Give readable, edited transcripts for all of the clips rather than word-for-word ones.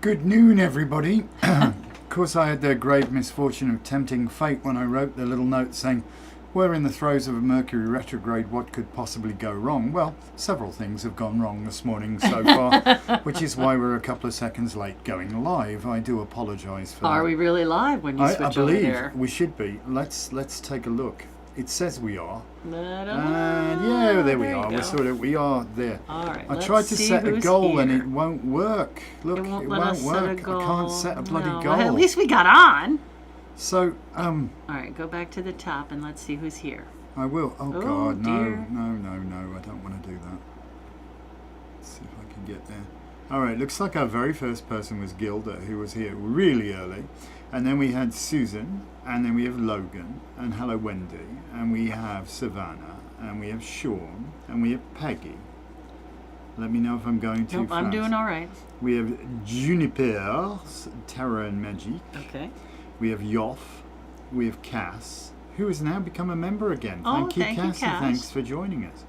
Good noon, everybody. Of course, I had the grave misfortune of tempting fate when I wrote the little note saying, we're in the throes of a Mercury retrograde, what could possibly go wrong? Well, several things have gone wrong this morning so far, which is why we're a couple of seconds late going live. I do apologise for that. Are we really live when you switch I believe over there? We should be. Let's take a look. It says we are. And yeah, there we are. We are there. All right. I tried to set a goal and it won't work. Look, it won't work. I can't set a bloody goal. Well, at least we got on. So, all right, go back to the top and let's see who's here. I will. Oh God, dear. no! I don't want to do that. Let's see if I can get there. All right, looks like our very first person was Gilda, who was here really early, and then we had Susan, and then we have Logan, and hello Wendy, and we have Savannah, and we have Sean, and we have Peggy. Let me know if I'm going too fast. I'm doing all right. We have Juniper, Tara, and Magick. Okay. We have Yoff. We have Cass, who has now become a member again. Oh, thank you, Cass. And thanks for joining us.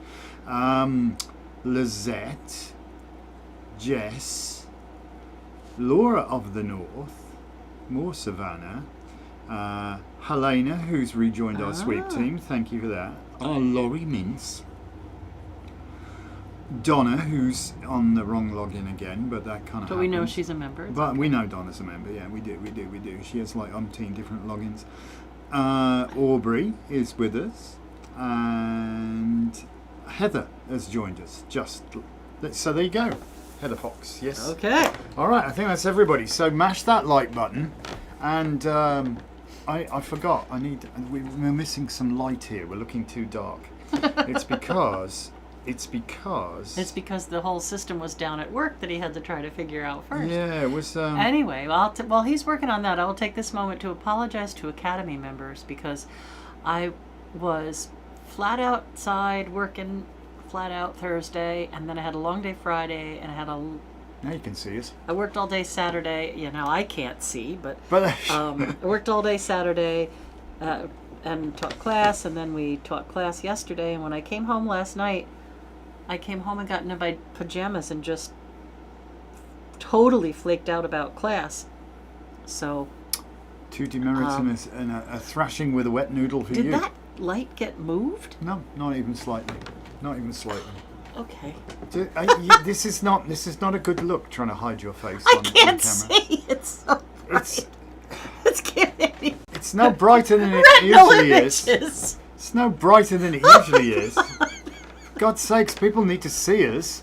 Lizette, Jess, Laura of the North, more Savannah, Helena, who's rejoined our sweep team. Thank you for that. Laurie Mintz. Donna, who's on the wrong login again, but that kind of But we know she's a member. But we know Donna's a member, yeah, we do. She has like umpteen different logins. Aubrey is with us, and Heather has joined us. So there you go, Heather Fox, yes. Okay. All right, I think that's everybody. So mash that like button, and I forgot, we're missing some light here. We're looking too dark. It's because the whole system was down at work that he had to try to figure out first. Yeah, it was. Anyway, while he's working on that, I will take this moment to apologize to Academy members because I was flat outside working flat out Thursday, and then I had a long day Friday, and Now you can see us. I worked all day Saturday. I can't see, but I worked all day Saturday and taught class, and then we taught class yesterday, and when I came home last night, I came home and got into my pajamas and just totally flaked out about class. So... 2 demerits and a thrashing with a wet noodle for you. Did that light get moved? No, not even slightly. Not even slightly. Okay. This is not a good look, trying to hide your face I on can't camera. see. It's so bright. It's giving me... It's no brighter than it usually is. It's no brighter than it usually is. For God's sakes, people need to see us.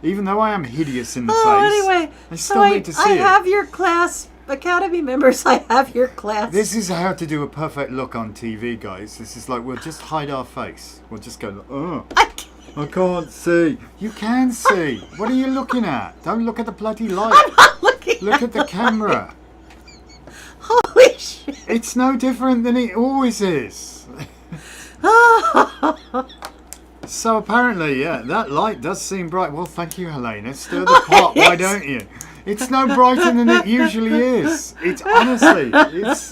Even though I am hideous in the face. Anyway, they still need to see I have your class. Academy members, I have your class. This is how to do a perfect look on TV, guys. This is like, we'll just hide our face. We'll just go, oh, I can't see. You can see. What are you looking at? Don't look at the bloody light. I'm not looking Look at the camera. Holy shit. It's no different than it always is. So apparently, yeah, that light does seem bright. Well, thank you, Helena. Stir the pot, why don't you? It's no brighter than it usually is. It's honestly, it's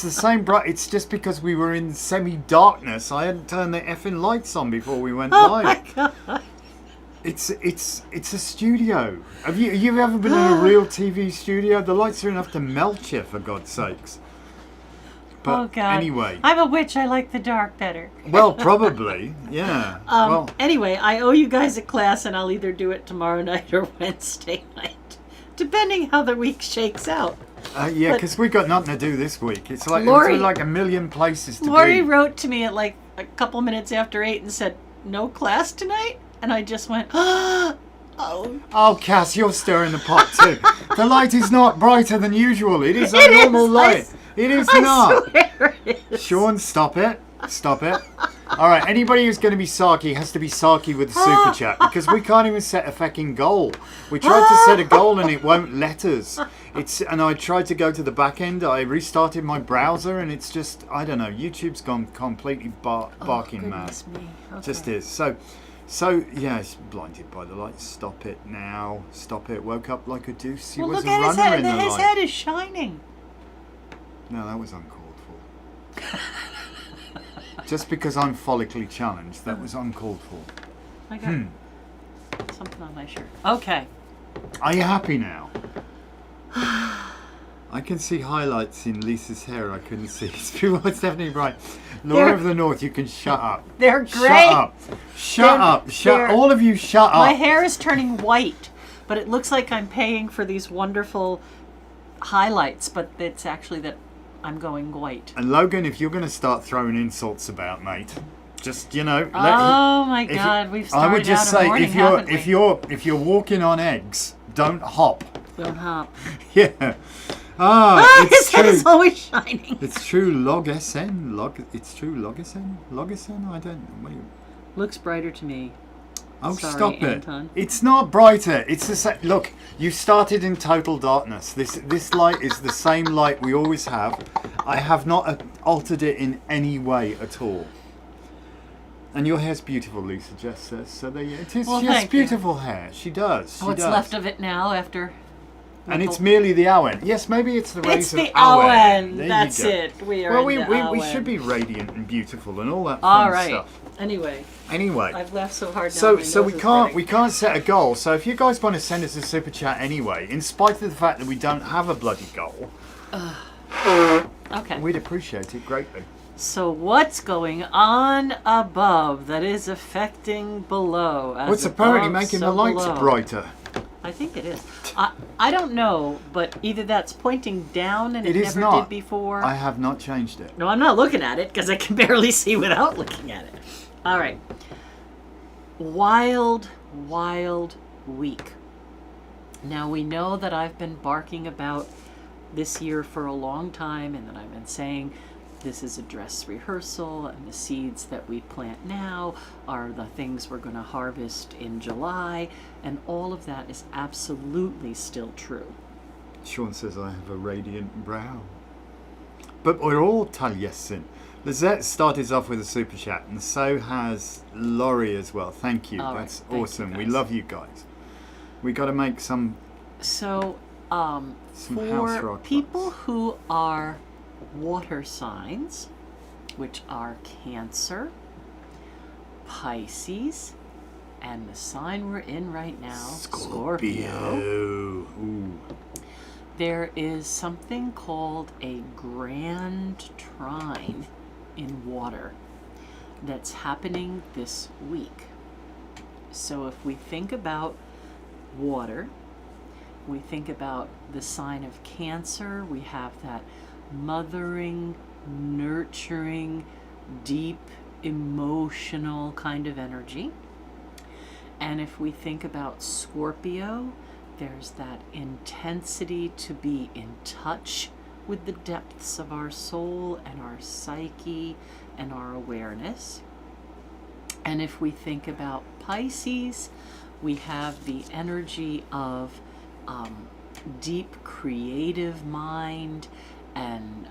the same bright. It's just because we were in semi-darkness. I hadn't turned the effing lights on before we went live. My God. It's a studio. Have you ever been in a real TV studio? The lights are enough to melt you, for God's sakes. But oh God. Anyway, I'm a witch. I like the dark better. Well, probably, yeah. Anyway, I owe you guys a class, and I'll either do it tomorrow night or Wednesday night, depending how the week shakes out. Yeah, because we got nothing to do this week. It's like Lori, it's like a million places to be. Lori wrote to me at like a couple minutes after 8 and said, "No class tonight," and I just went, "Oh." Oh, Cass, you're stirring the pot too. The light is not brighter than usual. It is a normal light. It is not. Swear it is. Sean, stop it. Stop it. All right, anybody who's going to be sarky has to be sarky with the super chat because we can't even set a fucking goal. We tried to set a goal and it won't let us. And I tried to go to the back end. I restarted my browser and it's just, I don't know, YouTube's gone completely barking mad. Me. Okay. Just is. So yeah, it's blinded by the light. Stop it now. Stop it. Woke up like a deuce. He was look a at runner his head. in the His light. head is shining. No, that was uncalled for. Just because I'm follically challenged, that was uncalled for. I got something on my shirt. Okay. Are you happy now? I can see highlights in Lisa's hair I couldn't see. It's definitely bright. Laura of the North, you can shut up. They're great. Shut up. Shut up. All of you shut up. My hair is turning white, but it looks like I'm paying for these wonderful highlights, but it's actually that I'm going white. And Logan, if you're going to start throwing insults about, mate, just, you know. Oh my God, we've started I would just say, morning, if you're walking on eggs, don't hop. Don't hop. Yeah. His head is always shining. It's true. It's true. Logesen. I don't know. Looks brighter to me. Oh, Sorry, stop it! Anton. It's not brighter. It's the same. Look, you started in total darkness. This light is the same light we always have. I have not altered it in any way at all. And your hair's beautiful, Lisa. Jess says so. There, it is. Well, she has beautiful hair. She does. What's left of it now after? And it's merely the Awen. Yes, maybe it's the rays of It's the Awen. Awen. That's it. We are. Well, we should be radiant and beautiful and all that fun all right. stuff. Anyway, I've laughed so hard. So we can't set a goal. So if you guys want to send us a super chat anyway, in spite of the fact that we don't have a bloody goal, okay, we'd appreciate it greatly. So what's going on above that is affecting below? What's apparently making the lights brighter? I think it is. I don't know, but either that's pointing down and it is never not. did before. I have not changed it. No, I'm not looking at it because I can barely see without looking at it. All right. Wild week. Now we know that I've been barking about this year for a long time, and that I've been saying this is a dress rehearsal, and the seeds that we plant now are the things we're going to harvest in July, and all of that is absolutely still true. Sean says I have a radiant brow. But we're all taliesin. Lizette started off with a super chat, and so has Laurie as well. Thank you. That's awesome. We love you guys. We got to make some. So, some for people who are water signs, which are Cancer, Pisces, and the sign we're in right now, Scorpio. Ooh. There is something called a grand trine in water that's happening this week. So if we think about water, we think about the sign of Cancer, we have that mothering, nurturing, deep, emotional kind of energy. And if we think about Scorpio, there's that intensity to be in touch with the depths of our soul and our psyche and our awareness. And if we think about Pisces, we have the energy of deep creative mind and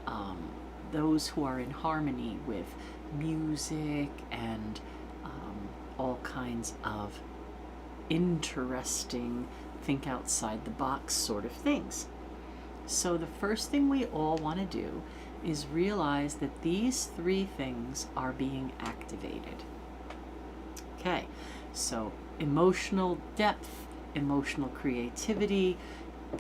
those who are in harmony with music and all kinds of interesting, think outside the box sort of things. So the first thing we all want to do is realize that these three things are being activated. Okay, so emotional depth, emotional creativity,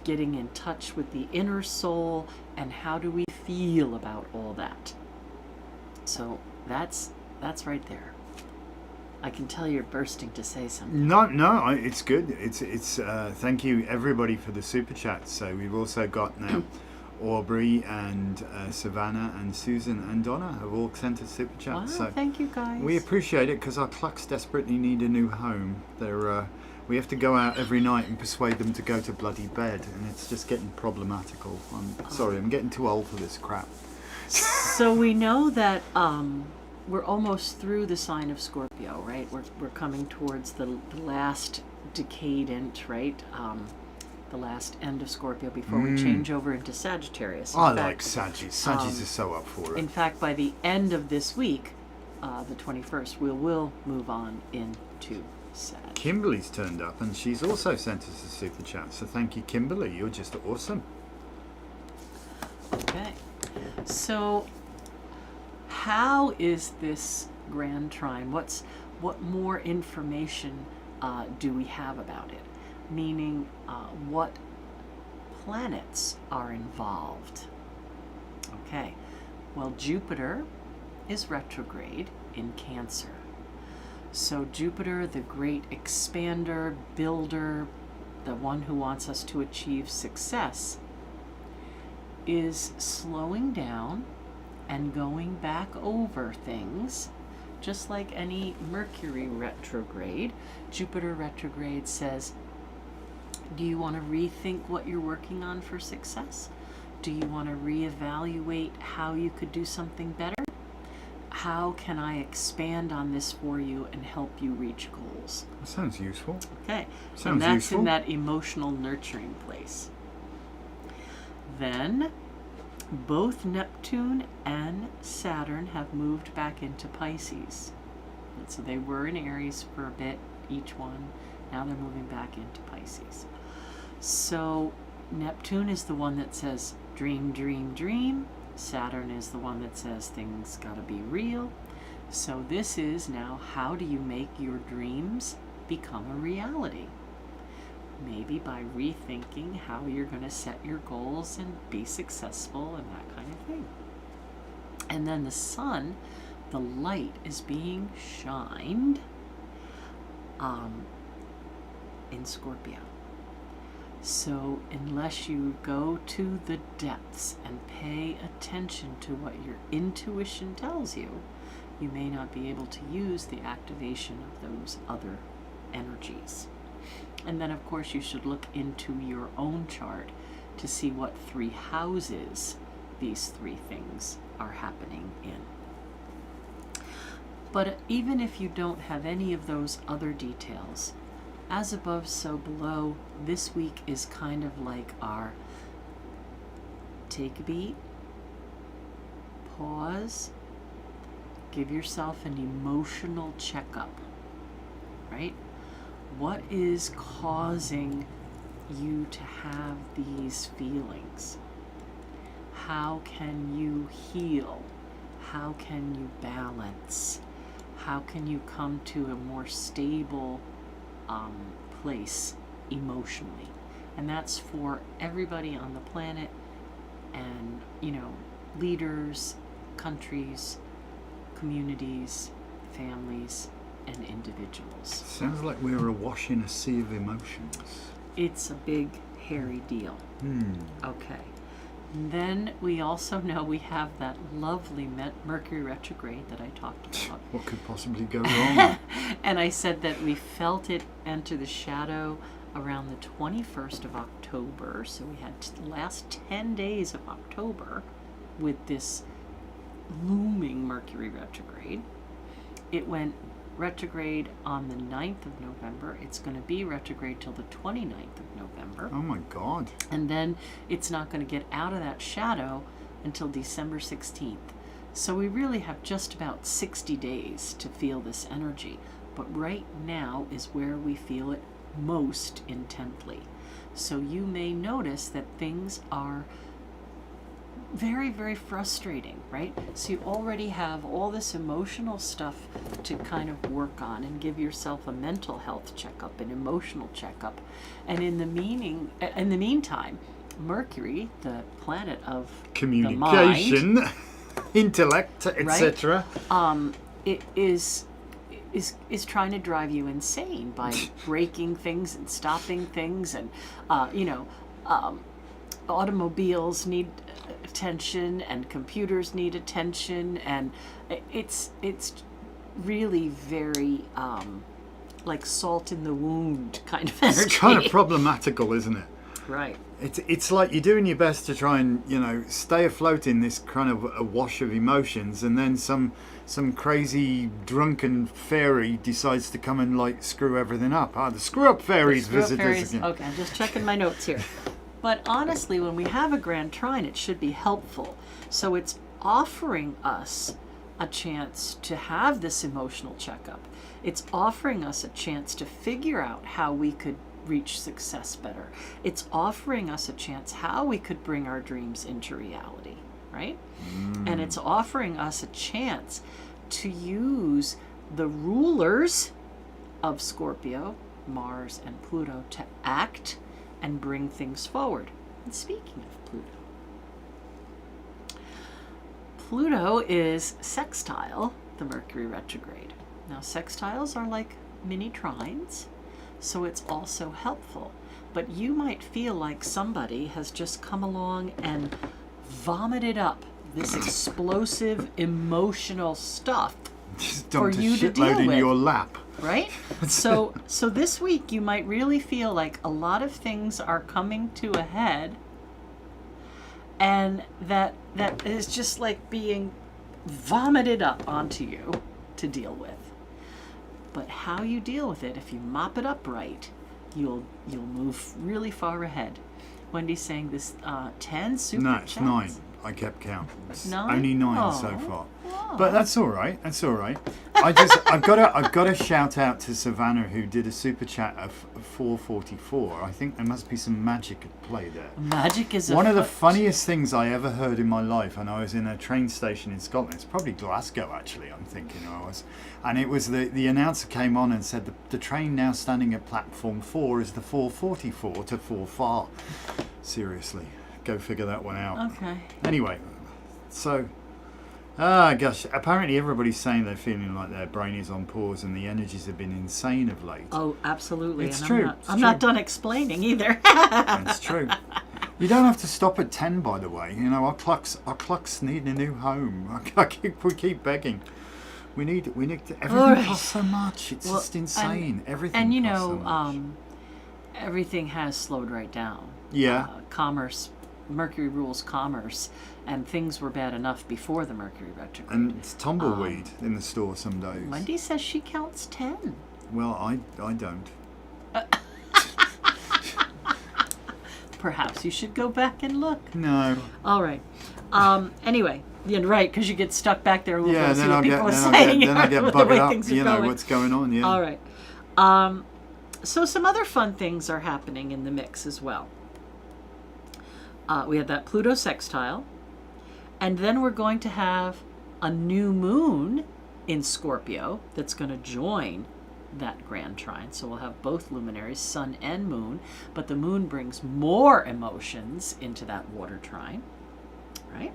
getting in touch with the inner soul, and how do we feel about all that. So that's right there. I can tell you're bursting to say something. No, it's good. It's thank you everybody for the super chats. So we've also got now Aubrey and Savannah and Susan and Donna have all sent us super chats. Wow, so thank you guys. We appreciate it because our clucks desperately need a new home. We have to go out every night and persuade them to go to bloody bed, and it's just getting problematical. I'm sorry, I'm getting too old for this crap. So we know that we're almost through the sign of Scorpio, right? We're coming towards the last decadent, right? The last end of Scorpio before we change over into Sagittarius. I like Sagittarius. Sagittarius is so up for it. In fact, by the end of this week, the 21st, we will move on into Sag. Kimberly's turned up, and she's also sent us a super chat. So thank you, Kimberly. You're just awesome. Okay. So how is this grand trine? What more information do we have about it? Meaning, what planets are involved. Okay, well, Jupiter is retrograde in Cancer. So Jupiter, the great expander, builder, the one who wants us to achieve success, is slowing down and going back over things, just like any Mercury retrograde. Jupiter retrograde says, do you want to rethink what you're working on for success? Do you want to reevaluate how you could do something better? How can I expand on this for you and help you reach goals? That sounds useful. Okay, Sounds and that's useful. in that emotional nurturing place. Then, both Neptune and Saturn have moved back into Pisces. And so they were in Aries for a bit, each one. Now they're moving back into Pisces. So Neptune is the one that says, dream, dream, dream. Saturn is the one that says things gotta be real. So this is now, how do you make your dreams become a reality? Maybe by rethinking how you're going to set your goals and be successful and that kind of thing. And then the sun, the light is being shined in Scorpio. So unless you go to the depths and pay attention to what your intuition tells you, you may not be able to use the activation of those other energies. And then, of course, you should look into your own chart to see what 3 houses these 3 things are happening in. But even if you don't have any of those other details, as above, so below, this week is kind of like our take a beat, pause, give yourself an emotional checkup, right? What is causing you to have these feelings? How can you heal? How can you balance? How can you come to a more stable place emotionally? And that's for everybody on the planet, and, you know, leaders, countries, communities, families, and individuals. Sounds like we're awash in a sea of emotions. It's a big, hairy deal. Okay. And then we also know we have that lovely Mercury retrograde that I talked about. What could possibly go wrong? And I said that we felt it enter the shadow around the 21st of October. So we had the last 10 days of October with this looming Mercury retrograde. It went retrograde on the 9th of November. It's going to be retrograde till the 29th of November. Oh my God. And then it's not going to get out of that shadow until December 16th. So we really have just about 60 days to feel this energy. But right now is where we feel it most intently. So you may notice that things are very, very frustrating, right? So you already have all this emotional stuff to kind of work on and give yourself a mental health checkup, an emotional checkup. And in the meantime, Mercury, the planet of communication, the mind, intellect, etc., it is trying to drive you insane by breaking things and stopping things, and automobiles need attention and computers need attention, and it's really very like salt in the wound kind of energy. It's kind of problematical, isn't it? Right. It's like you're doing your best to try and, you know, stay afloat in this kind of a wash of emotions, and then some crazy drunken fairy decides to come and like screw everything up. The screw up fairies visit us again. Okay, I'm just checking my notes here. But honestly, when we have a grand trine, it should be helpful. So it's offering us a chance to have this emotional checkup. It's offering us a chance to figure out how we could reach success better. It's offering us a chance how we could bring our dreams into reality, right? And it's offering us a chance to use the rulers of Scorpio, Mars and Pluto, to act and bring things forward. And speaking of Pluto is sextile the Mercury retrograde. Now, sextiles are like mini trines, so it's also helpful. But you might feel like somebody has just come along and vomited up this explosive emotional stuff Just for dumped a you to deal shitload in with. your lap. Right? So this week you might really feel like a lot of things are coming to a head, and that is just like being vomited up onto you to deal with. But how you deal with it, if you mop it up right, you'll move really far ahead. Wendy's saying this 10 super No, it's chats. 9. I kept count. It's 9? only 9 so Oh. far. Wow. But that's all right. That's all right. I've got to shout out to Savannah, who did a super chat of 4:44. I think there must be some magic at play there. Magic is One of the funniest things I ever heard in my life, and I was in a train station in Scotland. It's probably Glasgow, actually. I'm thinking I was, and it was the announcer came on and said the train now standing at platform 4 is the 4:44 to 4 Seriously, go figure that one out. Okay. Anyway, so. Gosh, apparently everybody's saying they're feeling like their brain is on pause and the energies have been insane of late. Oh, absolutely. It's and true. I'm not done explaining either. That's true. You don't have to stop at 10, by the way. You know, our clucks need a new home. We keep begging. We need to, everything right. costs so much. It's just insane. Everything and you costs know, so much. everything has slowed right down. Yeah. Commerce, Mercury rules commerce, and things were bad enough before the Mercury retrograde. And it's tumbleweed in the store some days. Wendy says she counts 10. Well, I don't. Perhaps you should go back and look. No. All right. Anyway, yeah, right, because you get stuck back there and we'll Yeah, see then what I'll people are get saying. then I get with the way buggered up. things are You know going. what's going on. Yeah. All right. So some other fun things are happening in the mix as well. We have that Pluto sextile, and then we're going to have a new moon in Scorpio that's going to join that grand trine. So we'll have both luminaries, sun and moon, but the moon brings more emotions into that water trine, right?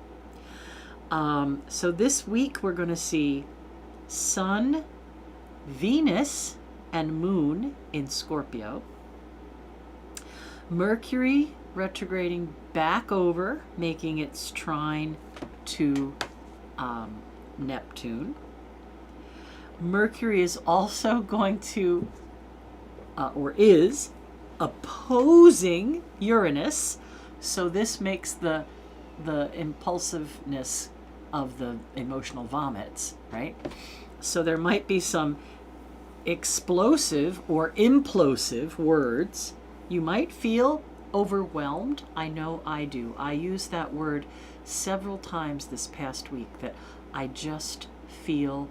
So this week we're going to see sun, Venus, and moon in Scorpio. Mercury retrograding back over, making its trine to Neptune. Mercury is also going to, or is, opposing Uranus. So this makes the impulsiveness of the emotional vomits, right? So there might be some explosive or implosive words. You might feel overwhelmed. I know I do. I used that word several times this past week, that I just feel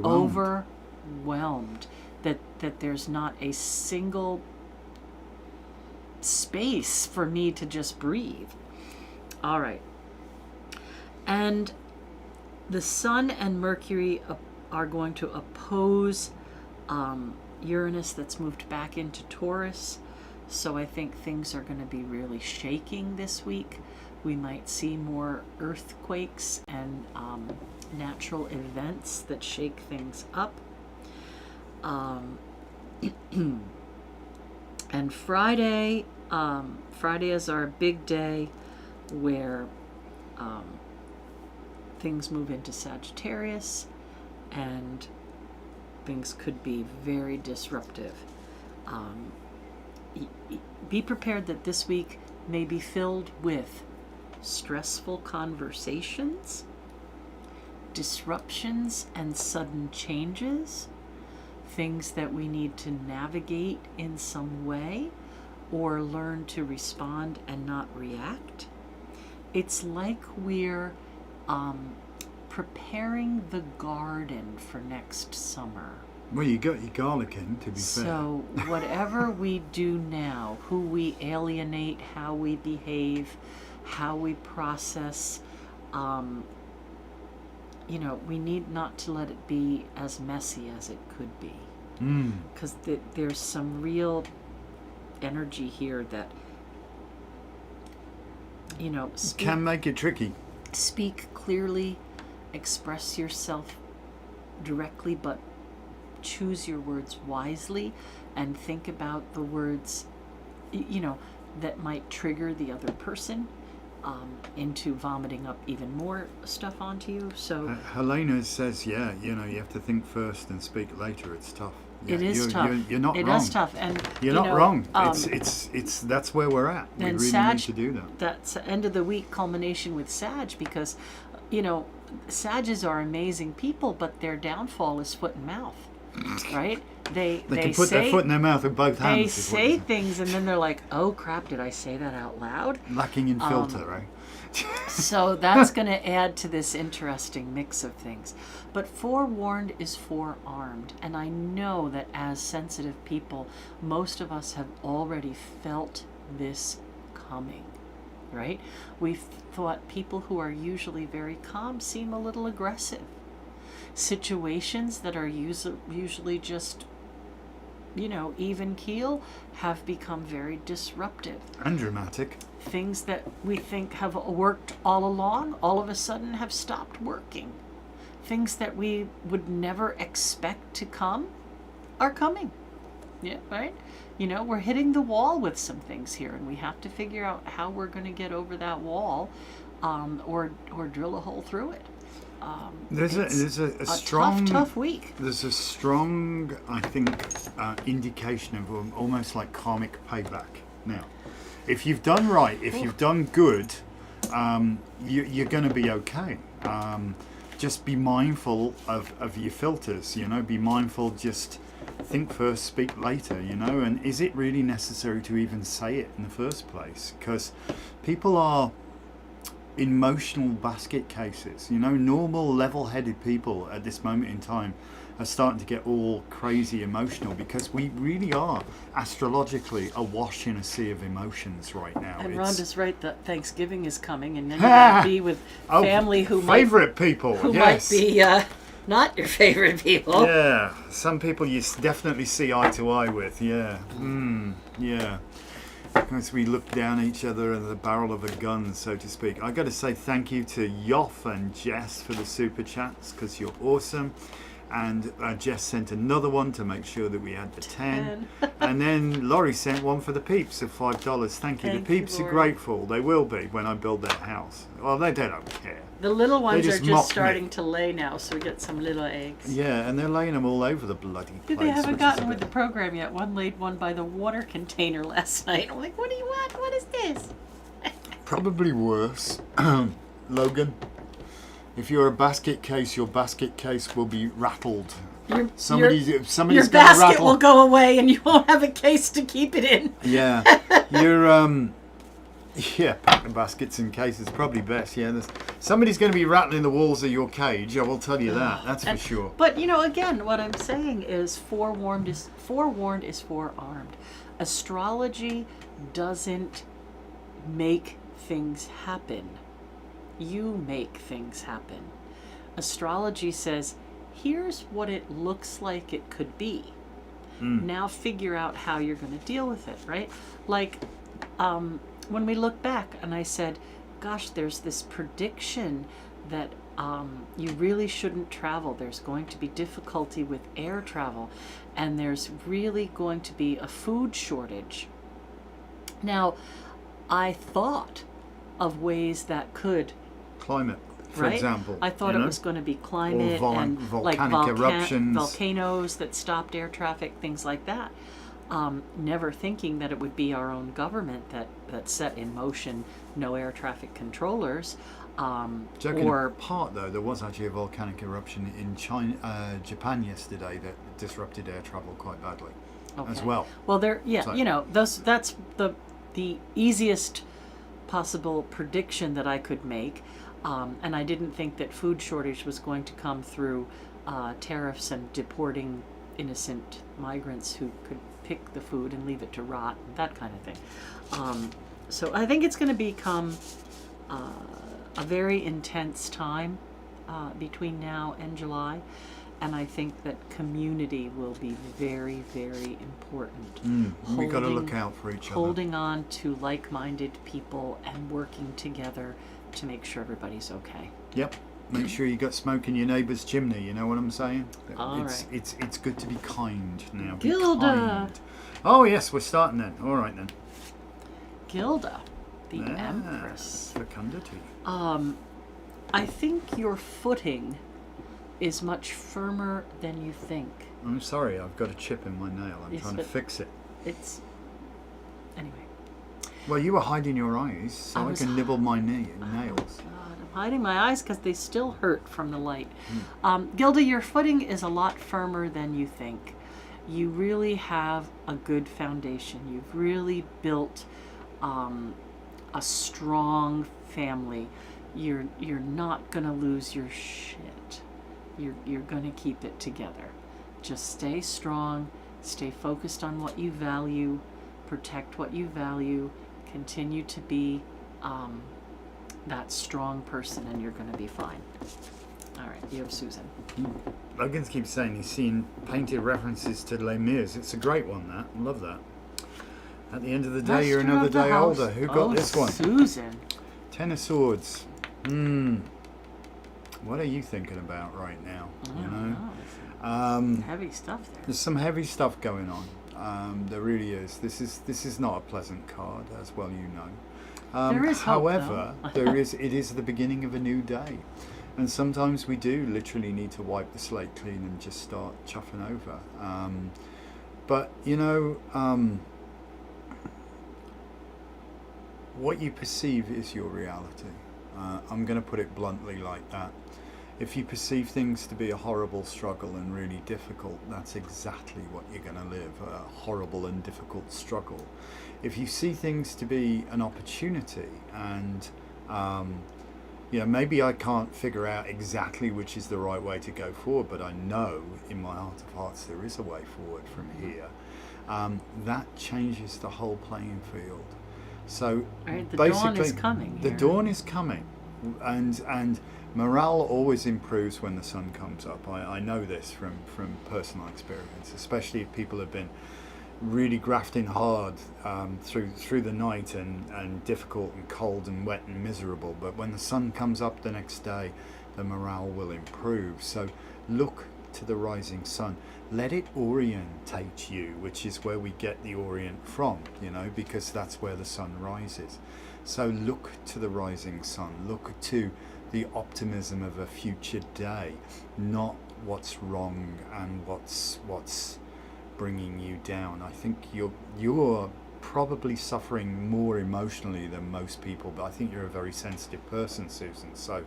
overwhelmed. That there's not a single space for me to just breathe. All right. And the sun and Mercury are going to oppose Uranus, that's moved back into Taurus. So I think things are going to be really shaking this week. We might see more earthquakes and natural events that shake things up. And Friday is our big day where things move into Sagittarius and things could be very disruptive. Be prepared that this week may be filled with stressful conversations, disruptions and sudden changes, things that we need to navigate in some way or learn to respond and not react. It's like we're preparing the garden for next summer. Well, you got your garlic in, to be fair. So whatever we do now, who we alienate, how we behave, how we process, we need not to let it be as messy as it could be. Because there's some real energy here that Can make it tricky. Speak clearly, express yourself directly, but choose your words wisely, and think about the words, that might trigger the other person into vomiting up even more stuff onto you. So Helena says, you have to think first and speak later. It's tough. Yeah, it is tough. You're not wrong. It is tough, and you're not wrong. It's that's where we're at. We really need to do that. That's end of the week culmination with Sag, because Sages are amazing people, but their downfall is foot and mouth, right? They can put their foot in their mouth with both hands. They say things, and then they're like, "Oh crap! Did I say that out loud?" Lacking in filter, right? So that's going to add to this interesting mix of things. But forewarned is forearmed. And I know that as sensitive people, most of us have already felt this coming, right? We've thought people who are usually very calm seem a little aggressive. Situations that are usually just, even keel have become very disruptive. And dramatic. Things that we think have worked all along, all of a sudden have stopped working. Things that we would never expect to come are coming. Yeah, right? We're hitting the wall with some things here, and we have to figure out how we're going to get over that wall, or drill a hole through it. There's a strong tough week. There's a strong, I think, indication of almost like karmic payback now. If you've done right, if you've done good, you're going to be okay. Just be mindful of your filters, be mindful, just think first, speak later, and is it really necessary to even say it in the first place? Because people are emotional basket cases, normal level-headed people at this moment in time are starting to get all crazy emotional, because we really are astrologically awash in a sea of emotions right now. And Rhonda's right that Thanksgiving is coming, and then you're going to be with family who might be not your favorite people. Yeah, some people you definitely see eye to eye with. Yeah, yeah. As we look down at each other at the barrel of a gun, so to speak. I got to say thank you to Yoff and Jess for the super chats, because you're awesome. And Jess sent another one to make sure that we had the 10. And then Laurie sent one for the peeps of $5. Thank you. The peeps are grateful. They will be when I build that house. Well, they don't care. The little ones are just starting to lay now, so we get some little eggs. Yeah, and they're laying them all over the bloody place. They haven't gotten with the program yet. One laid one by the water container last night. I'm like, what do you want? What is this? Probably worse. Logan, if you're a basket case, your basket case will be rattled. Somebody's your going to basket rattle. will go away, and you won't have a case to keep it in. Yeah, pack the baskets in cases, probably best. Yeah, somebody's going to be rattling the walls of your cage. I will tell you that. That's for sure. But again, what I'm saying is forewarned is forearmed. Astrology doesn't make things happen. You make things happen. Astrology says, here's what it looks like it could be. Now figure out how you're going to deal with it, right? Like, when we look back and I said, gosh, there's this prediction that you really shouldn't travel. There's going to be difficulty with air travel, and there's really going to be a food shortage. Now, I thought of ways that could... Climate, for example. I thought it was going to be climate and volcanic eruptions. Volcanoes that stopped air traffic, things like that. Never thinking that it would be our own government that set in motion no air traffic controllers. Apart though, there was actually a volcanic eruption in Japan yesterday that disrupted air travel quite badly as well. Well, that's the easiest possible prediction that I could make. And I didn't think that food shortage was going to come through tariffs and deporting innocent migrants who could pick the food and leave it to rot, that kind of thing. So I think it's going to become a very intense time between now and July. And I think that community will be very, very important. We've got to look out for each other. Holding on to like-minded people and working together to make sure everybody's okay. Yep. Make sure you got smoke in your neighbour's chimney, you know what I'm saying? Right. It's good to be kind now. Be Gilda! kind. Oh yes, we're starting then. All right then. Gilda, the Empress. Fecundity. I think your footing is much firmer than you think. I'm sorry, I've got a chip in my nail. I'm trying to fix it. It's... Anyway. Well, you were hiding your eyes so I can nibble my nails. God, I'm hiding my eyes because they still hurt from the light. Gilda, your footing is a lot firmer than you think. You really have a good foundation. You've really built a strong family. You're not going to lose your shit. You're going to keep it together. Just stay strong, stay focused on what you value, protect what you value, continue to be that strong person, and you're going to be fine. All right, you have Susan. Logan keeps saying he's seen painted references to Les Mis. It's a great one, that. I love that. At the end of the day, Master you're another of the day house. older. Who got this one? Susan. Ten of Swords. What are you thinking about right now? You know? Heavy stuff there. There's some heavy stuff going on. There really is. This is not a pleasant card, as well you know. There is hope, however, it is the beginning of a new day. And sometimes we do literally need to wipe the slate clean and just start chuffing over. But, you know, what you perceive is your reality. I'm going to put it bluntly like that. If you perceive things to be a horrible struggle and really difficult, that's exactly what you're going to live, a horrible and difficult struggle. If you see things to be an opportunity and, you know, maybe I can't figure out exactly which is the right way to go forward, but I know in my heart of hearts there is a way forward from here. That changes the whole playing field. So the basically, dawn is coming. The dawn is coming, and morale always improves when the sun comes up. I know this from personal experience, especially if people have been really grafting hard through the night and difficult and cold and wet and miserable. But when the sun comes up the next day, the morale will improve. So look to the rising sun. Let it orientate you, which is where we get the orient from, you know, because that's where the sun rises. So look to the rising sun. Look to the optimism of a future day, not what's wrong and what's bringing you down. I think you're probably suffering more emotionally than most people, but I think you're a very sensitive person, Susan. So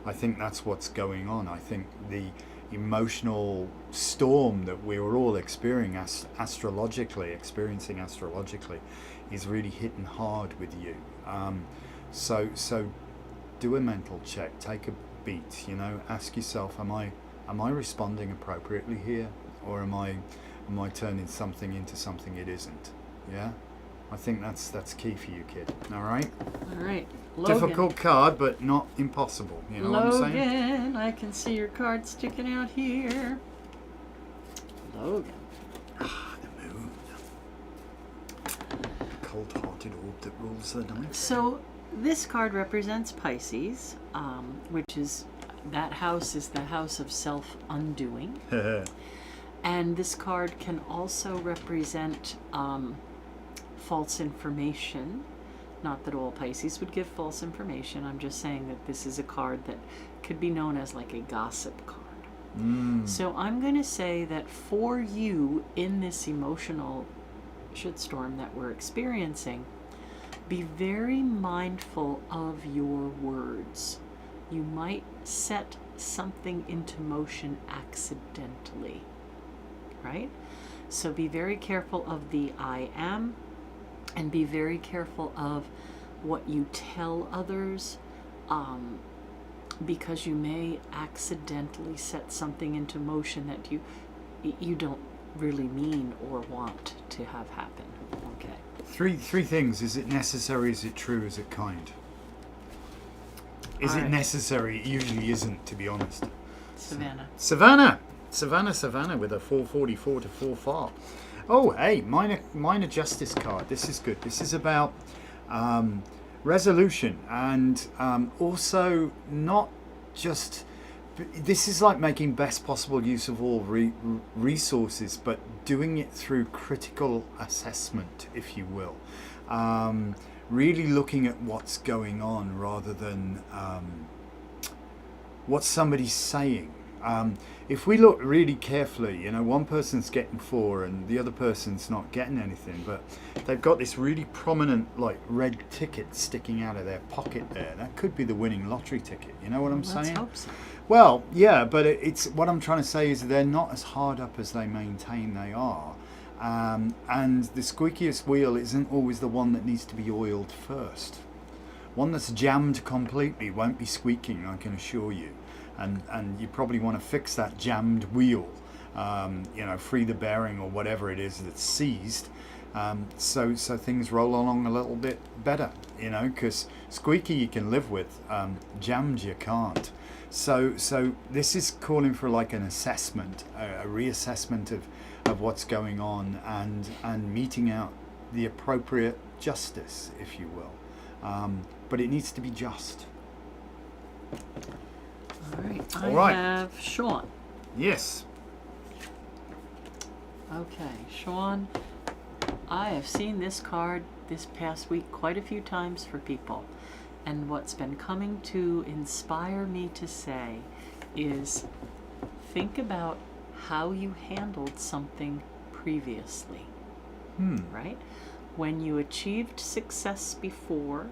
I think that's what's going on. I think the emotional storm that we were all experiencing astrologically is really hitting hard with you. So do a mental check, take a beat, you know, ask yourself, am I responding appropriately here, or am I turning something into something it isn't? Yeah, I think that's key for you, kid. All right, Logan. Difficult card, but not impossible, you know Logan, what I'm saying? Logan, I can see your card sticking out here. Logan. The moon, cold-hearted orb that rules the night. So this card represents Pisces, which is, that house is the house of self-undoing. And this card can also represent false information. Not that all Pisces would give false information. I'm just saying that this is a card that could be known as like a gossip card. So I'm going to say that for you in this emotional shitstorm that we're experiencing, be very mindful of your words. You might set something into motion accidentally, right? So be very careful of the I am, and be very careful of what you tell others, because you may accidentally set something into motion that you don't really mean or want to have happen. Okay. Three things. Is it necessary? Is it true? Is it kind? Is it necessary? It usually isn't, to be honest. Savannah. Savannah! Savannah with a 444 to 4 Oh, hey, minor justice card. This is good. This is about resolution, and also not just. This is like making best possible use of all resources, but doing it through critical assessment, if you will. Really looking at what's going on rather than what somebody's saying. If we look really carefully, you know, one person's getting 4 and the other person's not getting anything, but they've got this really prominent, like, red ticket sticking out of their pocket there. That could be the winning lottery ticket. You know what I'm saying? Let's hope so. Well, yeah, but it's what I'm trying to say is they're not as hard up as they maintain they are. And the squeakiest wheel isn't always the one that needs to be oiled first. One that's jammed completely won't be squeaking, I can assure you. And you probably want to fix that jammed wheel, you know, free the bearing or whatever it is that's seized, so things roll along a little bit better, you know, because squeaky you can live with, jammed you can't. So this is calling for like an assessment, a reassessment of what's going on, and meting out the appropriate justice, if you will. But it needs to be just. All right. I have Sean. Yes. Okay, Sean. I have seen this card this past week quite a few times for people. And what's been coming to inspire me to say is think about how you handled something previously. Right? When you achieved success before,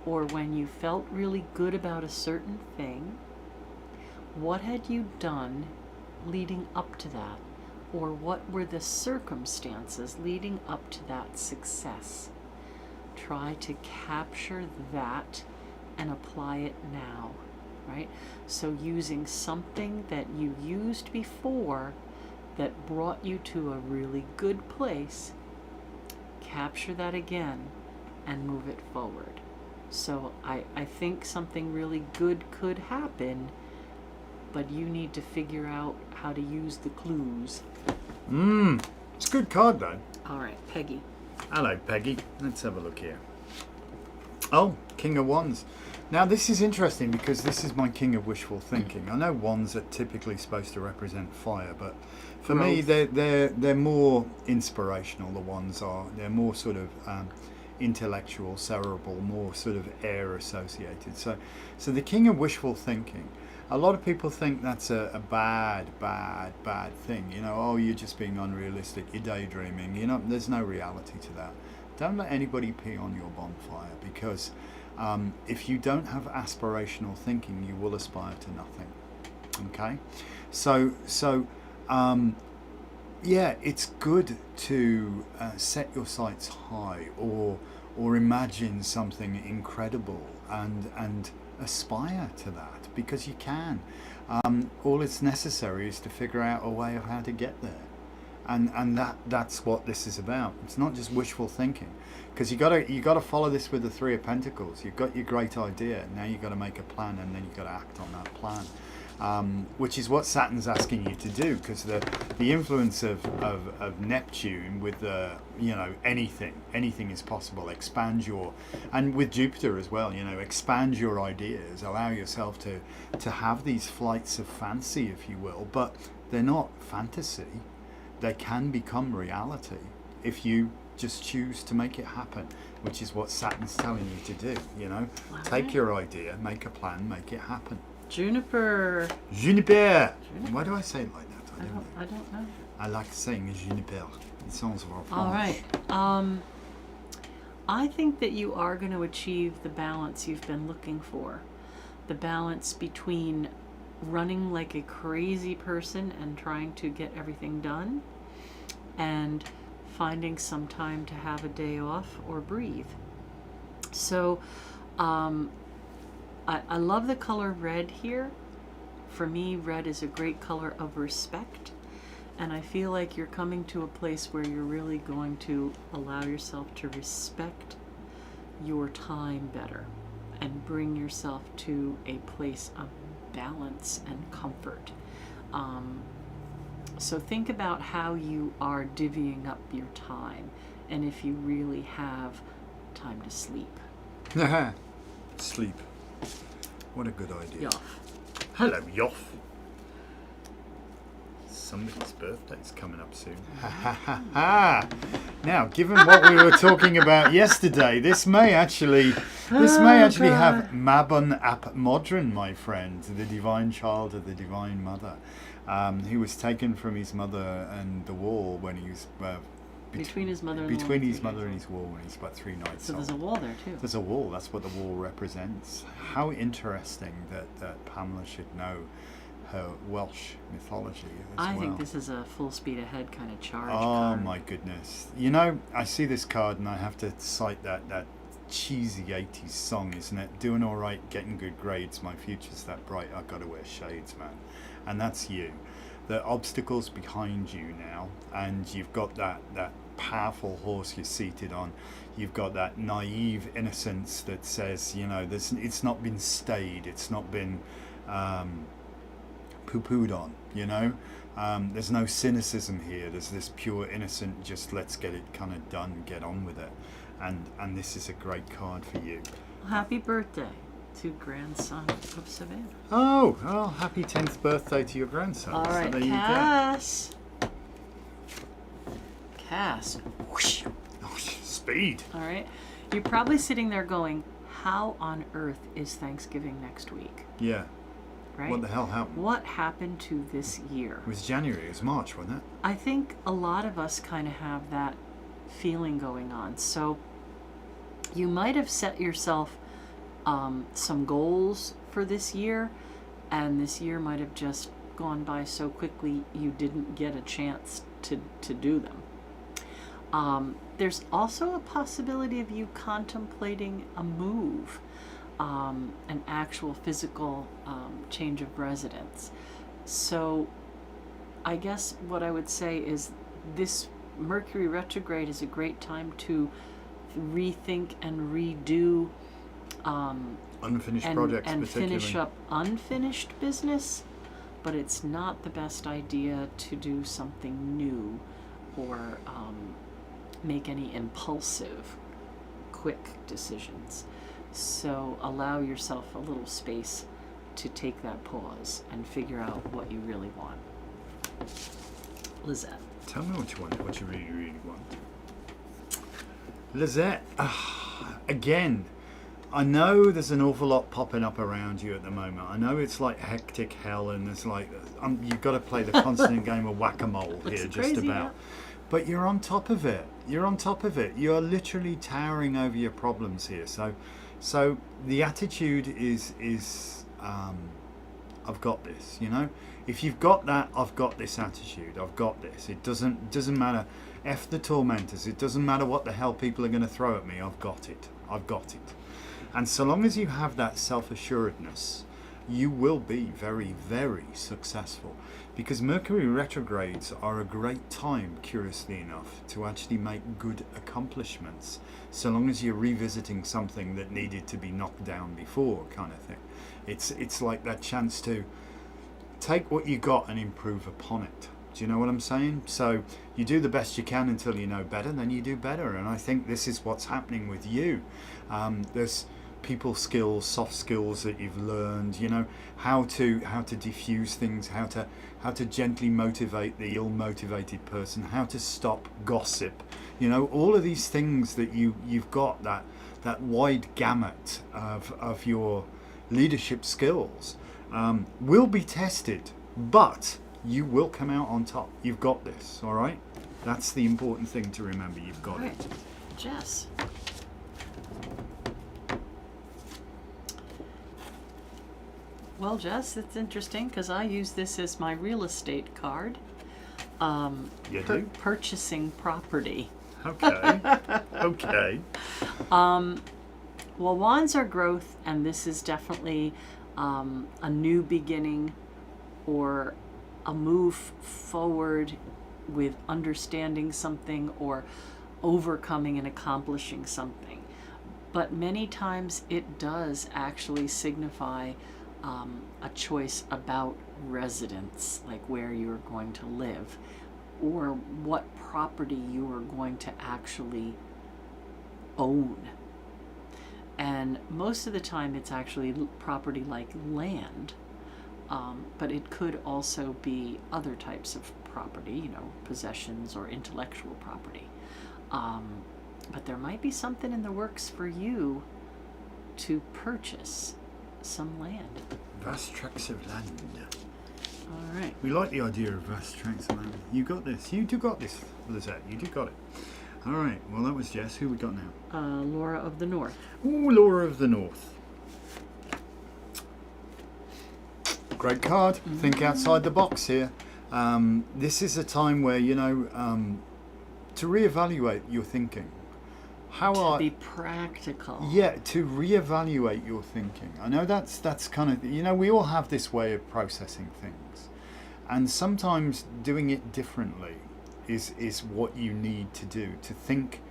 or when you felt really good about a certain thing, what had you done leading up to that? Or what were the circumstances leading up to that success? Try to capture that and apply it now, right? So using something that you used before that brought you to a really good place, capture that again and move it forward. So I think something really good could happen, but you need to figure out how to use the clues. It's a good card though. All right, Peggy. Hello, Peggy. Let's have a look here. Oh, King of Wands. Now this is interesting because this is my King of Wishful Thinking. I know wands are typically supposed to represent fire, but for me they're more inspirational. The wands are. They're more sort of intellectual, cerebral, more sort of air associated. So the King of Wishful Thinking. A lot of people think that's a bad thing. You know, oh, you're just being unrealistic, you're daydreaming. You know, there's no reality to that. Don't let anybody pee on your bonfire, because if you don't have aspirational thinking, you will aspire to nothing. Okay? So yeah, it's good to set your sights high, or imagine something incredible and aspire to that, because you can. All it's necessary is to figure out a way of how to get there, and that's what this is about. It's not just wishful thinking, because you gotta follow this with the Three of Pentacles. You've got your great idea, now you've got to make a plan, and then you've got to act on that plan. Which is what Saturn's asking you to do, because the influence of Neptune with you know, anything is possible. Expand and with Jupiter as well, you know, expand your ideas, allow yourself to have these flights of fancy, if you will, but they're not fantasy. They can become reality if you just choose to make it happen, which is what Saturn's telling you to do. You know, take your idea, make a plan, make it happen. Juniper. Why do I say it like that? I don't know. I like saying juniper. It sounds more French. All right. I think that you are going to achieve the balance you've been looking for. The balance between running like a crazy person and trying to get everything done, and finding some time to have a day off or breathe. So, I love the color red here. For me, red is a great color of respect, and I feel like you're coming to a place where you're really going to allow yourself to respect your time better and bring yourself to a place of balance and comfort. So think about how you are divvying up your time, and if you really have time to sleep. Sleep. What a good idea. Yoff. Hello, Yoff. Somebody's birthday's coming up soon. Ha ha ha ha! Now, given what we were talking about yesterday, this may actually have Mabon ap Modron, my friend, the divine child of the divine mother. He was taken from his mother and the wall when he was Between his mother and between his mother and his wall when he's about 3 nights So old. there's a wall there too. There's a wall. That's what the wall represents. How interesting that Pamela should know her Welsh mythology as I well. think this is a full speed ahead kind of charge Oh card. my goodness. You know, I see this card and I have to cite that cheesy 80s song, isn't it? Doing all right, getting good grades, my future's that bright, I've got to wear shades, man. And that's you. The obstacles behind you now, and you've got that powerful horse you're seated on. You've got that naive innocence that says, you know, it's not been stayed, it's not been poo-pooed on, you know. There's no cynicism here. There's this pure innocent, just let's get it kind of done, get on with it. And this is a great card for you. Happy birthday to grandson of Savannah. Oh, well, happy 10th birthday to your grandson. All right, so there Cass. Cass. Whoosh. you go. Oh, speed. All right. You're probably sitting there going, how on earth is Thanksgiving next week? Yeah. Right? What the hell happened? What happened to this year? It was January. It was March, wasn't it? I think a lot of us kind of have that feeling going on. So you might have set yourself some goals for this year, and this year might have just gone by so quickly you didn't get a chance to do them. There's also a possibility of you contemplating a move, an actual physical change of residence. So I guess what I would say is this Mercury retrograde is a great time to rethink and redo Unfinished and projects, and particularly. finish up unfinished business, but it's not the best idea to do something new or make any impulsive, quick decisions. So allow yourself a little space to take that pause and figure out what you really want. Lizette. Tell me what you want, what you really, really want. Lizette, again, I know there's an awful lot popping up around you at the moment. I know it's like hectic hell, and there's like you've got to play the constant game of whack-a-mole here, just crazy, about. yeah. But you're on top of it. You're on top of it. You're literally towering over your problems here. So the attitude is I've got this. You know, if you've got that, I've got this attitude. I've got this. It doesn't matter. F the tormentors. It doesn't matter what the hell people are going to throw at me. I've got it. I've got it. And so long as you have that self-assuredness, you will be very, very successful. Because Mercury retrogrades are a great time, curiously enough, to actually make good accomplishments. So long as you're revisiting something that needed to be knocked down before, kind of thing. It's like that chance to take what you got and improve upon it. Do you know what I'm saying? So you do the best you can until you know better, then you do better. And I think this is what's happening with you. There's people skills, soft skills that you've learned, you know, how to diffuse things, how to gently motivate the ill-motivated person, how to stop gossip, you know, all of these things that you've got, that wide gamut of your leadership skills will be tested, but you will come out on top. You've got this, all right? That's the important thing to remember. You've got All it. right. Jess. Well, Jess, it's interesting because I use this as my real estate card. You do? Purchasing property. Okay. Okay. Well, wands are growth, and this is definitely a new beginning or a move forward with understanding something or overcoming and accomplishing something. But many times it does actually signify a choice about residence, like where you're going to live, or what property you are going to actually own. And most of the time it's actually property like land, but it could also be other types of property, possessions or intellectual property. But there might be something in the works for you to purchase some land. Vast tracts of land. All right. We like the idea of vast tracts of land. You got this. You two got this, Lizette. You two got it. All right. Well, that was Jess. Who we got now? Laura of the North. Ooh, Laura of the North. Great card. Mm-hmm. Think outside the box here. This is a time where, to reevaluate your thinking. To be practical. Yeah, to reevaluate your thinking. I know that's kind of, we all have this way of processing things. And sometimes doing it differently is what you need to do, to think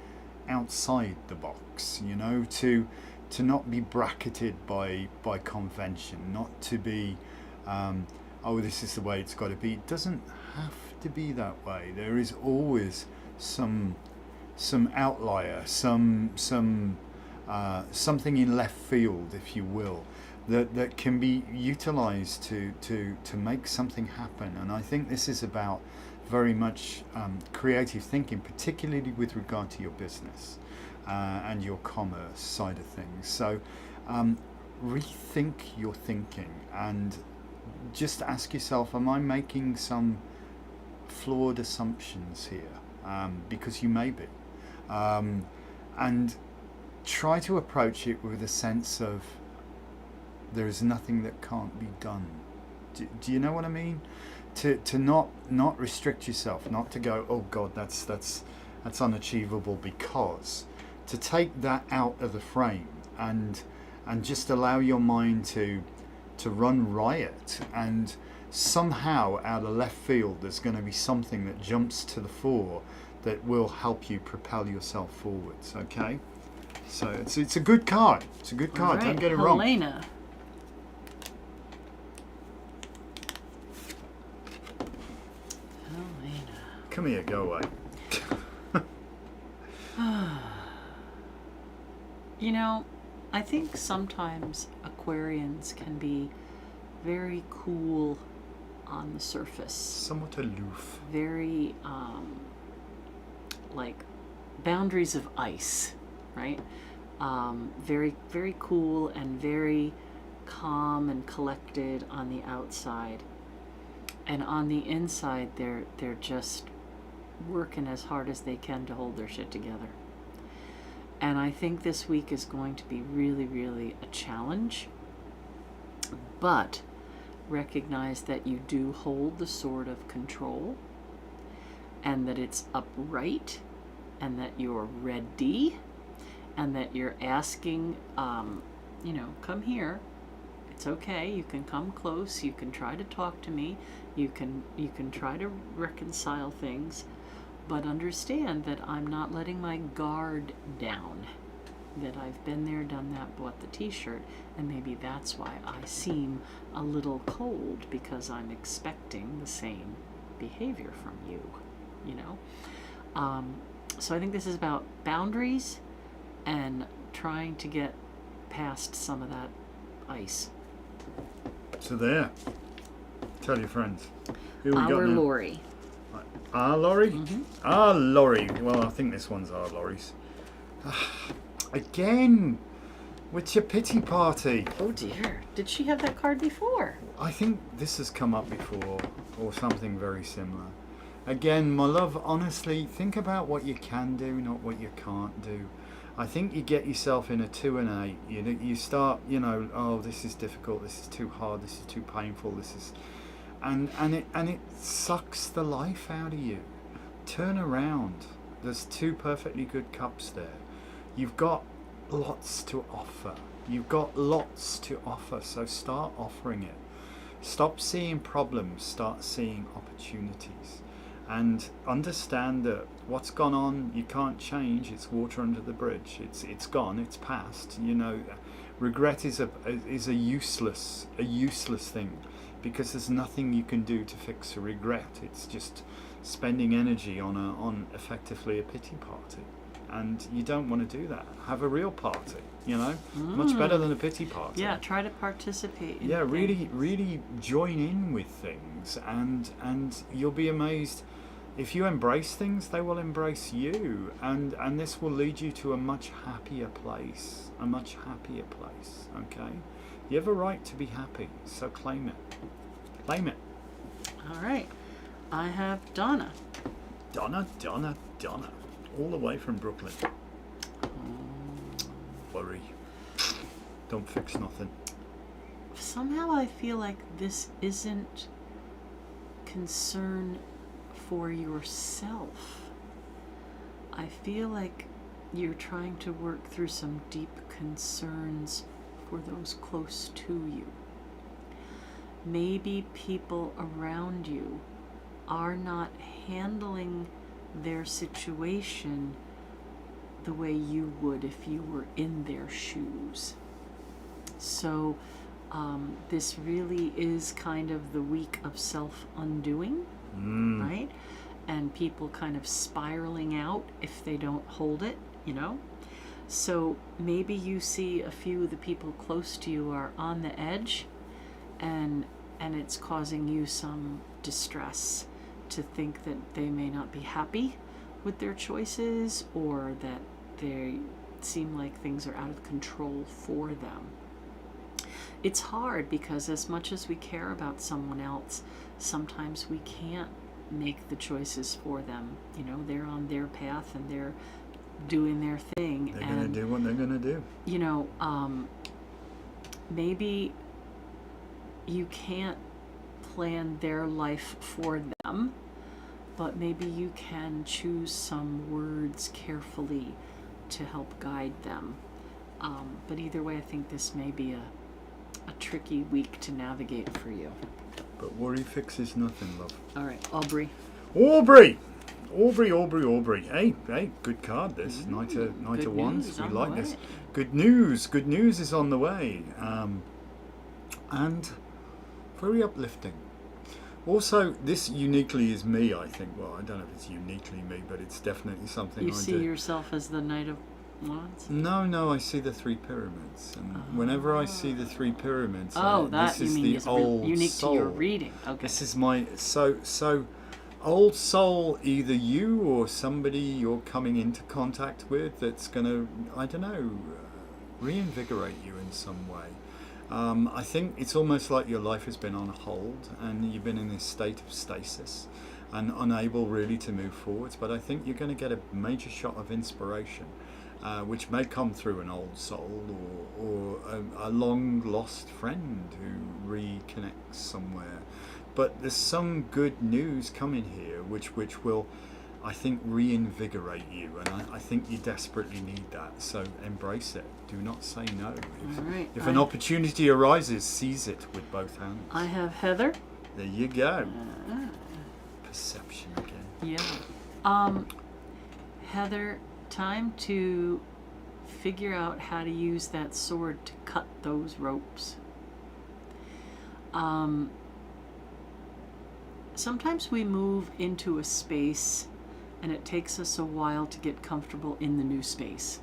outside the box, to not be bracketed by convention, not to be, this is the way it's got to be. It doesn't have to be that way. There is always some outlier, something in left field, if you will, that can be utilized to make something happen. And I think this is about very much creative thinking, particularly with regard to your business and your commerce side of things. So rethink your thinking and just ask yourself, am I making some flawed assumptions here? Because you may be. And try to approach it with a sense of there is nothing that can't be done. Do you know what I mean? To not restrict yourself, not to go, oh God, that's unachievable, because to take that out of the frame and just allow your mind to run riot, and somehow out of left field there's going to be something that jumps to the fore that will help you propel yourself forwards. Okay, so it's a good card. It's a good card. Right. Don't get it wrong. Helena. Come here, go away. I think sometimes Aquarians can be very cool on the surface. Somewhat aloof. Very, like boundaries of ice, right? Very, very cool and very calm and collected on the outside. And on the inside, they're just working as hard as they can to hold their shit together. And I think this week is going to be really, really a challenge. But recognize that you do hold the sword of control, and that it's upright, and that you're ready, and that you're asking, come here. It's okay. You can come close. You can try to talk to me. You can try to reconcile things, but understand that I'm not letting my guard down. That I've been there, done that, bought the t-shirt, and maybe that's why I seem a little cold, because I'm expecting the same behavior from you, So I think this is about boundaries and trying to get past some of that ice. So there. Tell your friends. Who we got now? Lori. Our Lori? Mm-hmm. Our Lori. Well, I think this one's our Lori's. Again, with your pity party. Oh dear. Did she have that card before? I think this has come up before, or something very similar. Again, my love, honestly, think about what you can do, not what you can't do. I think you get yourself in a 2 and 8. You start, oh, this is difficult, this is too hard, this is too painful, this is, and it sucks the life out of you. Turn around. There's 2 perfectly good cups there. You've got lots to offer. You've got lots to offer. So start offering it. Stop seeing problems. Start seeing opportunities. And understand that what's gone on, you can't change. It's water under the bridge. It's gone. It's past. Regret is a useless thing, because there's nothing you can do to fix a regret. It's just spending energy on effectively a pity party, and you don't want to do that. Have a real party, much better than a pity party. Yeah, try to participate in really join in with things, and you'll be amazed. If you embrace things, they will embrace you, and this will lead you to a much happier place. Okay, you have a right to be happy, so claim it. All right, I have Donna, all the way from Brooklyn. Worry, don't fix nothing. Somehow I feel like this isn't concern for yourself. I feel like you're trying to work through some deep concerns for those close to you. Maybe people around you are not handling their situation the way you would if you were in their shoes. So this really is kind of the week of self-undoing, right? And people kind of spiraling out if they don't hold it, So maybe you see a few of the people close to you are on the edge, and it's causing you some distress to think that they may not be happy with their choices, or that they seem like things are out of control for them. It's hard because as much as we care about someone else, sometimes we can't make the choices for them. They're on their path and they're doing their thing. They're going to do what they're going to do. Maybe you can't plan their life for them, but maybe you can choose some words carefully to help guide them. But either way, I think this may be a tricky week to navigate for you. But worry fixes nothing, love. All right, Aubrey. Hey, good card this. Knight of Wands. We like this. Way. Good news is on the way. And very uplifting. Also, this uniquely is me, I think. Well, I don't know if it's uniquely me, but it's definitely something I do. You see yourself as the Knight of Wands? No, I see the three pyramids. And whenever I see the three pyramids, that this you is mean the is old unique soul. to your reading. Okay. This is my so old soul, either you or somebody you're coming into contact with that's going to, I don't know, reinvigorate you in some way. I think it's almost like your life has been on hold and you've been in this state of stasis and unable really to move forwards. But I think you're going to get a major shot of inspiration, which may come through an old soul or a long lost friend who reconnects somewhere. But there's some good news coming here, which will, I think, reinvigorate you, and I think you desperately need that. So embrace it. Do not say no. If an opportunity arises, seize it with both hands. I have Heather. There you go. Perception again. Yeah. Heather, time to figure out how to use that sword to cut those ropes. Sometimes we move into a space and it takes us a while to get comfortable in the new space.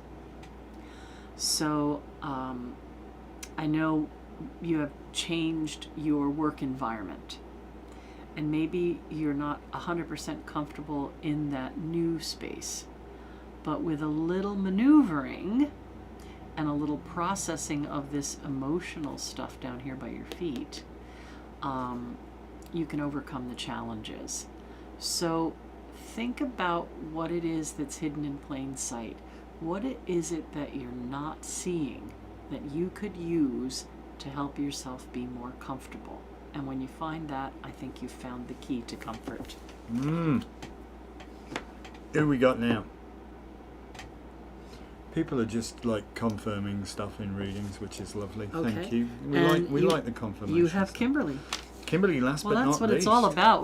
So I know you have changed your work environment, and maybe you're not 100% comfortable in that new space, but with a little maneuvering and a little processing of this emotional stuff down here by your feet, you can overcome the challenges. So think about what it is that's hidden in plain sight. What is it that you're not seeing that you could use to help yourself be more comfortable? And when you find that, I think you've found the key to comfort. Who we got now? People are just like confirming stuff in readings, which is lovely. Okay. Thank you. We like the confirmation. You have stuff. Kimberly. Kimberly, last but not least. Well, that's what it's all about.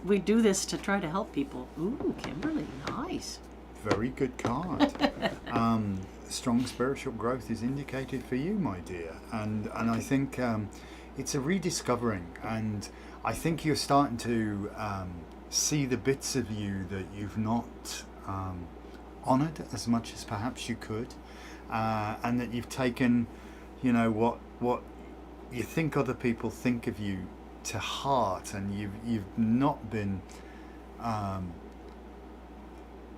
We do this to try to help people. Ooh, Kimberly, nice. very good card. Strong spiritual growth is indicated for you, my dear, and I think it's a rediscovering, and I think you're starting to see the bits of you that you've not honoured as much as perhaps you could, and that you've taken, you know, what you think other people think of you to heart, and you've not been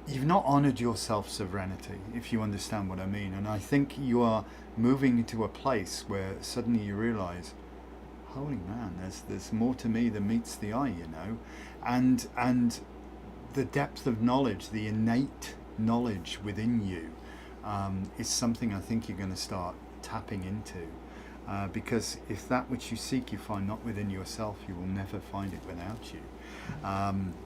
you've not honoured your self-sovereignty, if you understand what I mean. And I think you are moving into a place where suddenly you realise, holy man, there's more to me than meets the eye, you know, and the depth of knowledge, the innate knowledge within you, is something I think you're going to start tapping into, because if that which you seek you find not within yourself, you will never find it without you,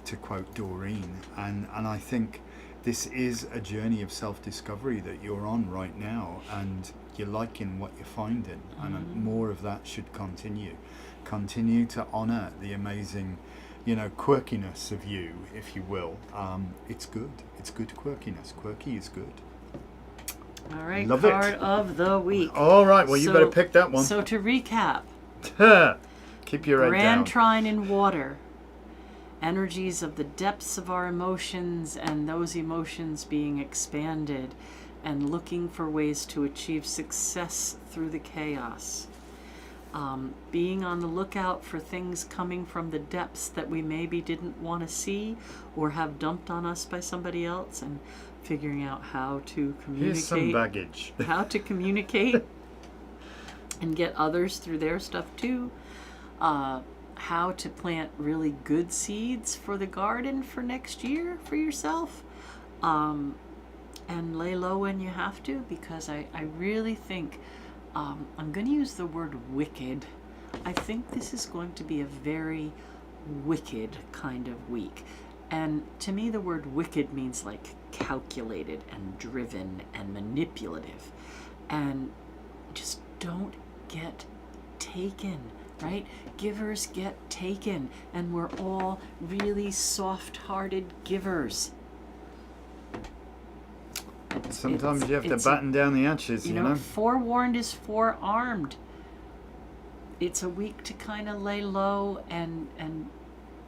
to quote Doreen. And I think this is a journey of self-discovery that you're on right now, and you're liking what you're finding, and more of that should continue to honour the amazing, you know, quirkiness of you, if you will. It's good quirkiness. Quirky is good. All right, Love card it. of the week. All right, well, you better pick that one. So to recap, keep your head down. Grand Trine in water, energies of the depths of our emotions, and those emotions being expanded and looking for ways to achieve success through the chaos. Being on the lookout for things coming from the depths that we maybe didn't want to see or have dumped on us by somebody else, and figuring out how to communicate. Here's some baggage. How to communicate and get others through their stuff too. How to plant really good seeds for the garden for next year for yourself. And lay low when you have to, because I really think, I'm going to use the word wicked. I think this is going to be a very wicked kind of week. And to me, the word wicked means like calculated and driven and manipulative. And just don't get taken, right? Givers get taken, and we're all really soft-hearted givers. Sometimes you have to batten down the edges, you know? Forewarned is forearmed. It's a week to kind of lay low and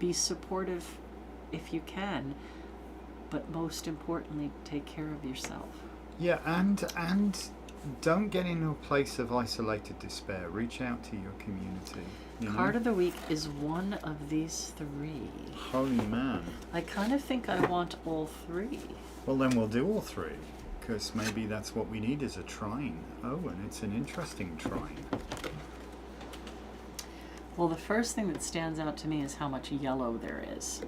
be supportive if you can, but most importantly, take care of yourself. Yeah, and don't get into a place of isolated despair. Reach out to your community. Card of the week is one of these three. Holy man. I kind of think I want all three. Well, then we'll do all three, because maybe that's what we need is a trine. Oh, and it's an interesting trine. Well, the first thing that stands out to me is how much yellow there is.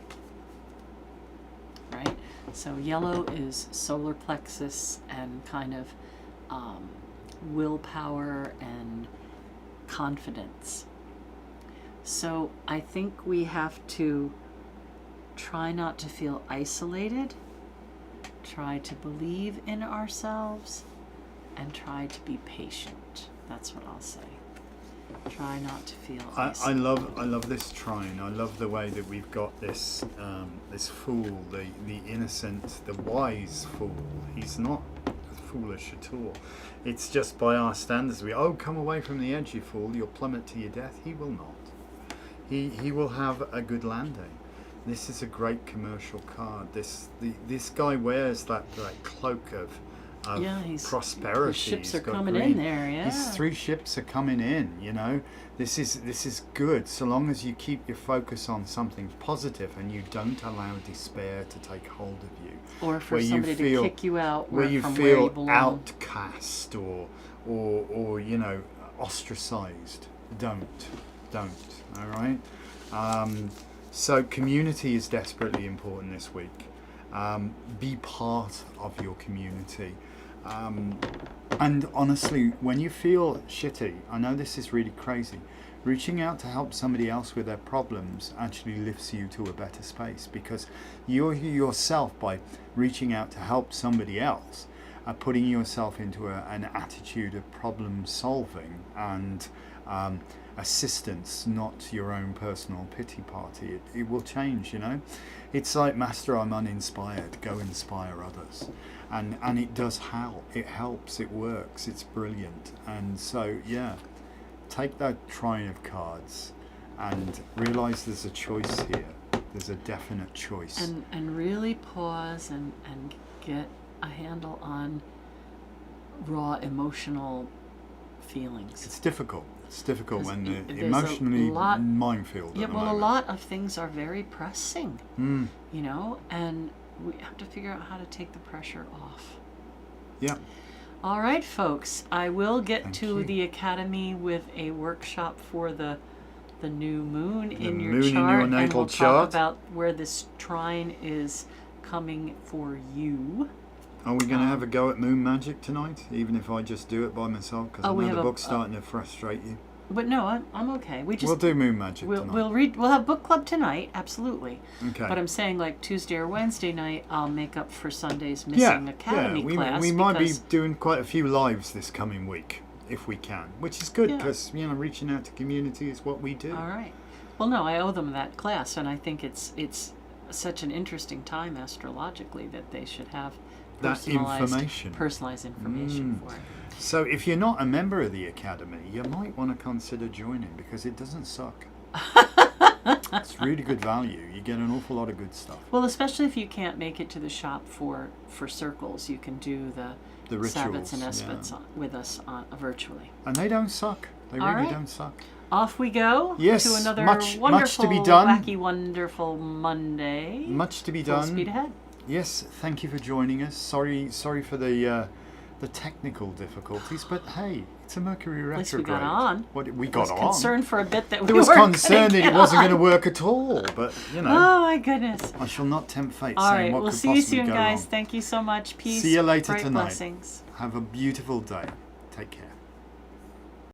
Right? So yellow is solar plexus and kind of willpower and confidence. So I think we have to try not to feel isolated, try to believe in ourselves, and try to be patient. That's what I'll say. Try not to feel isolated. I love this trine. I love the way that we've got this this fool, the innocent, the wise fool. He's not foolish at all. It's just by our standards come away from the edge, you fool, you'll plummet to your death. He will not. He will have a good landing. This is a great commercial card. This guy wears that cloak of prosperity. His ships are coming in there, yeah. His 3 ships are coming in, you know. This is good, so long as you keep your focus on something positive and you don't allow despair to take hold of you. Or for somebody to kick you out where you from feel where you belong. Outcast or you know, ostracized. Don't. All right? So community is desperately important this week. Be part of your community. And honestly, when you feel shitty, I know this is really crazy, reaching out to help somebody else with their problems actually lifts you to a better space, because you're yourself, by reaching out to help somebody else, are putting yourself into an attitude of problem solving and assistance, not your own personal pity party. It will change, you know. It's like, Master, I'm uninspired, go inspire others. And it does help. It helps, it works, it's brilliant. And so, yeah, take that trine of cards and realise there's a choice here. There's a definite choice. And really pause and get a handle on raw emotional feelings. It's difficult. It's difficult when There's the emotionally minefield. Yeah, at the well, a moment. lot of things are very pressing, you know, and we have to figure out how to take the pressure off. Yeah. All right, folks, I will get Thank to you. the Academy with a workshop for the new moon in your moon in chart, your and natal we'll chart. talk about where this trine is coming for you. Are we going to have a go at moon magic tonight, even if I just do it by myself? Because I we know have the a- book's starting to frustrate you. But no, I'm okay. We just We'll do moon magic tonight. we'll read. We'll have book club tonight, absolutely. Okay. But I'm saying, like, Tuesday or Wednesday night, I'll make up for Sunday's missing Academy class. We might be because- doing quite a few lives this coming week, if we can, which is good Yeah. because, you know, reaching out to community is what we do. All right. Well, no, I owe them that class, and I think it's such an interesting time astrologically that they should have That information. personalized information for it. So if you're not a member of the Academy, you might want to consider joining because it doesn't suck. It's really good value. You get an awful lot of good stuff. Well, especially if you can't make it to the shop for circles, you can do the Sabbats and rituals, Espats with us virtually. And they don't suck. They All really right. don't suck. Off we go Yes, to another much wonderful, to be done. wacky, wonderful Monday. Much to be Full done. speed ahead. Yes, thank you for joining us. Sorry for the technical difficulties, but hey, it's a Mercury retrograde. least we got on. What we I got was on? concerned for a bit that we There was weren't concern gonna that it get wasn't going to on. work at all, but you know, Oh my goodness! I shall not tempt fate. All saying right, what we'll could see you possibly soon, go guys. wrong. Thank you so much. Peace. See you later bright tonight. Blessings. Have a beautiful day. Take care.